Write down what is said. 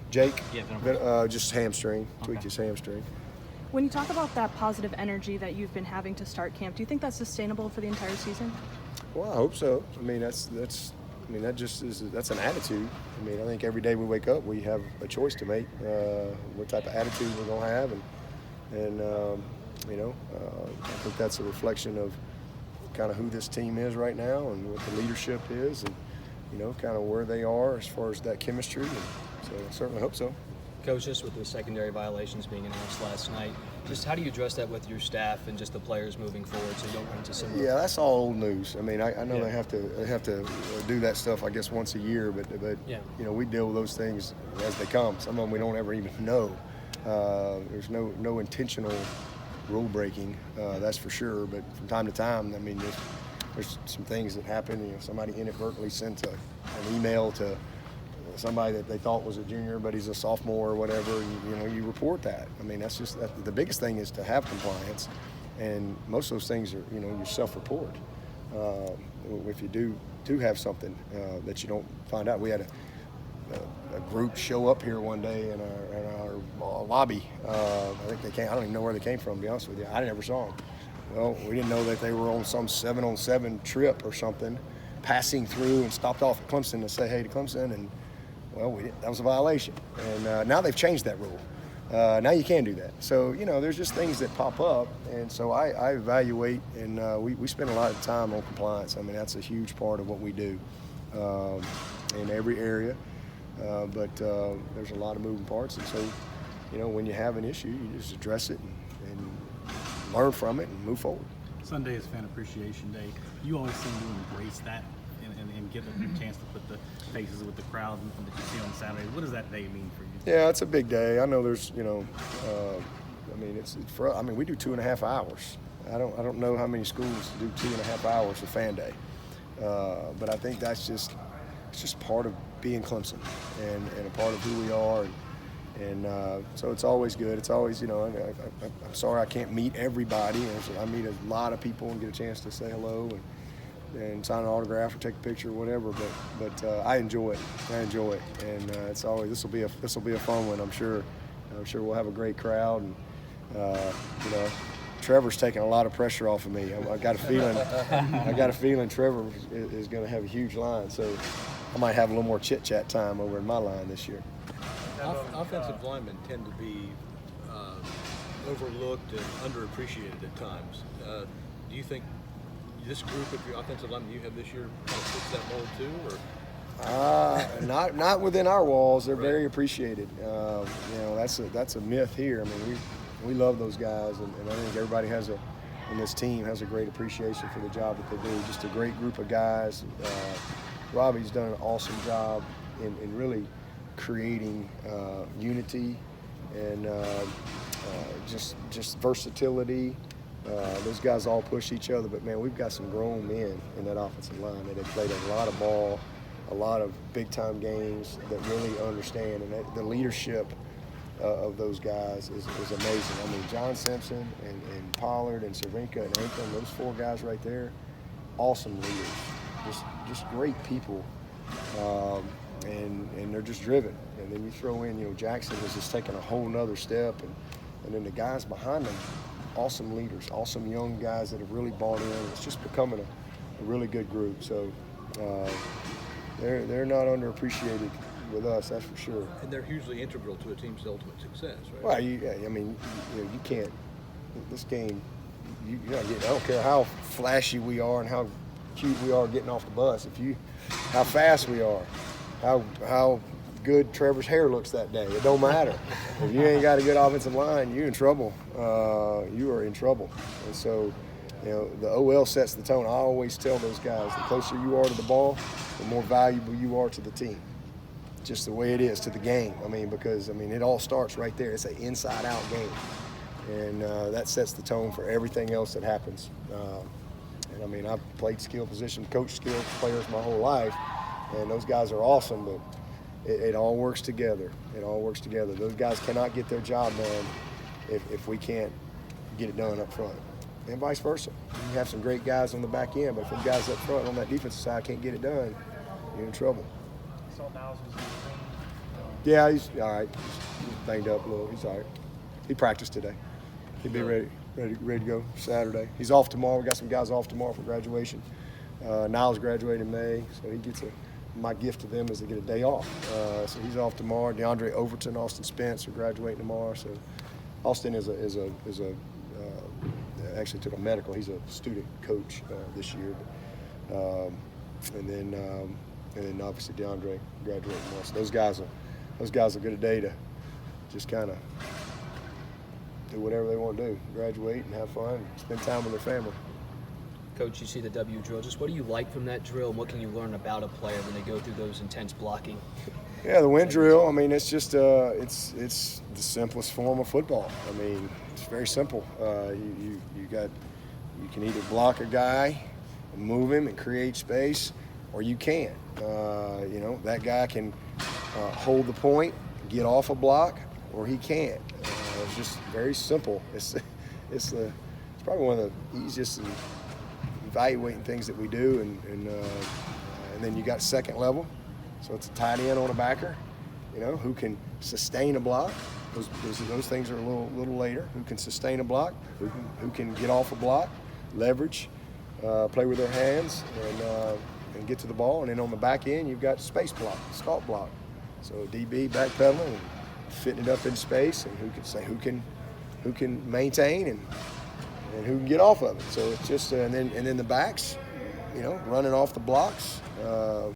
Jake, Yeah, just hamstring, tweaked his hamstring. When you talk about that positive energy that you've been having to start camp, do you think that's sustainable for the entire season? Well, I hope so. I mean, that just is that's an attitude. I mean, I think every day we wake up, we have a choice to make what type of attitude we're gonna have, and I think that's a reflection of kind of who this team is right now and what the leadership is, and kind of where they are as far as that chemistry. And so I certainly hope so. Coach, just with the secondary violations being announced last night, just how do you address that with your staff and just the players moving forward so you don't run into similar? Yeah, that's all old news. I mean, I know they have to do that stuff, I guess, once a year, but we deal with those things as they come. Some of them we don't ever even know. There's no intentional rule breaking, that's for sure. But from time to time, I mean, there's some things that happen. Somebody inadvertently sent an email to somebody that they thought was a junior, but he's a sophomore or whatever, and you report that. I mean, that's the biggest thing is to have compliance, and most of those things are you self-report. If you do have something that you don't find out, we had a group show up here one day in our lobby. I think they came. I don't even know where they came from, to be honest with you. I never saw them. Well, we didn't know that they were on some 7-on-7 trip or something, passing through and stopped off at Clemson to say hey to Clemson, and well, that was a violation. And now they've changed that rule. Now you can do that. So, there's just things that pop up. And so I evaluate, and we spend a lot of time on compliance. I mean, that's a huge part of what we do in every area. But there's a lot of moving parts. And so, when you have an issue, you just address it and learn from it and move forward. Sunday is Fan Appreciation Day. You always seem to embrace that and get a chance to put the faces with the crowd that you see on Saturday. What does that day mean for you? Yeah, it's a big day. I know there's, we do 2.5 hours. I don't know how many schools do 2.5 hours of fan day, but I think it's just part of being Clemson and a part of who we are. And so it's always good. It's always, I'm sorry I can't meet everybody. I meet a lot of people and get a chance to say hello and sign an autograph or take a picture or whatever. But I enjoy it. And it's always this will be a fun one. I'm sure we'll have a great crowd. And Trevor's taking a lot of pressure off of me. I got a feeling Trevor is going to have a huge line. So I might have a little more chit chat time over in my line this year. Offensive linemen tend to be overlooked and underappreciated at times. Do you think this group of your offensive linemen you have this year kind of fits that mold too, or? Not within our walls. They're very appreciated. That's a myth here. I mean, we love those guys, and I think everybody in this team has a great appreciation for the job that they do. Just a great group of guys. Robbie's done an awesome job in really creating unity and just versatility. Those guys all push each other, but man, we've got some grown men in that offensive line that have played a lot of ball, a lot of big-time games that really understand, and the leadership of those guys is amazing. I mean, John Simpson and Pollard and Cervenka and Anthony, those 4 guys right there, awesome leaders, just great people. And they're just driven. And then you throw in, Jackson has just taken a whole nother step, and then the guys behind them, awesome leaders, awesome young guys that have really bought in. It's just becoming a really good group. So they're not underappreciated with us, that's for sure. And they're hugely integral to a team's ultimate success, right? Well, you can't. This game, I don't care how flashy we are and how cute we are getting off the bus. How fast we are. How good Trevor's hair looks that day. It don't matter. If you ain't got a good offensive line, you're in trouble. You are in trouble. And so, the OL sets the tone. I always tell those guys, the closer you are to the ball, the more valuable you are to the team. Just the way it is to the game. Because it all starts right there. It's an inside-out game. And that sets the tone for everything else that happens. I've played skill position, coached skill players my whole life. And those guys are awesome, but it all works together. It all works together. Those guys cannot get their job done if we can't get it done up front. And vice versa. You have some great guys on the back end, but if the guys up front on that defensive side can't get it done, you're in trouble. I saw Niles was in the ring Yeah, he's all right. He's banged up a little. He's all right. He practiced today. He'll be ready to go Saturday. He's off tomorrow. We got some guys off tomorrow for graduation. Niles graduating in May, so he gets my gift to them is they get a day off. So he's off tomorrow. DeAndre Overton, Austin Spence are graduating tomorrow. So Austin is actually took a medical. He's a student coach this year. And then obviously DeAndre graduating tomorrow. So those guys will get a day to just kind of do whatever they want to do, graduate and have fun, spend time with their family. Coach, you see the W drill. Just what do you like from that drill, and what can you learn about a player when they go through those intense blocking? Yeah, the wind drill, I mean, it's just it's the simplest form of football. I mean, it's very simple. You can either block a guy and move him and create space, or you can't. That guy can hold the point, get off a block, or he can't. It's just very simple. It's probably one of the easiest and evaluating things that we do, and then you got second level, so it's a tight end on a backer, who can sustain a block. Those things are a little later. Who can sustain a block? Who can get off a block, leverage, play with their hands, and get to the ball. And then on the back end, you've got space block, stalk block. So DB backpedaling and fitting it up in space, and who can maintain and who can get off of it. So it's just and then the backs, running off the blocks.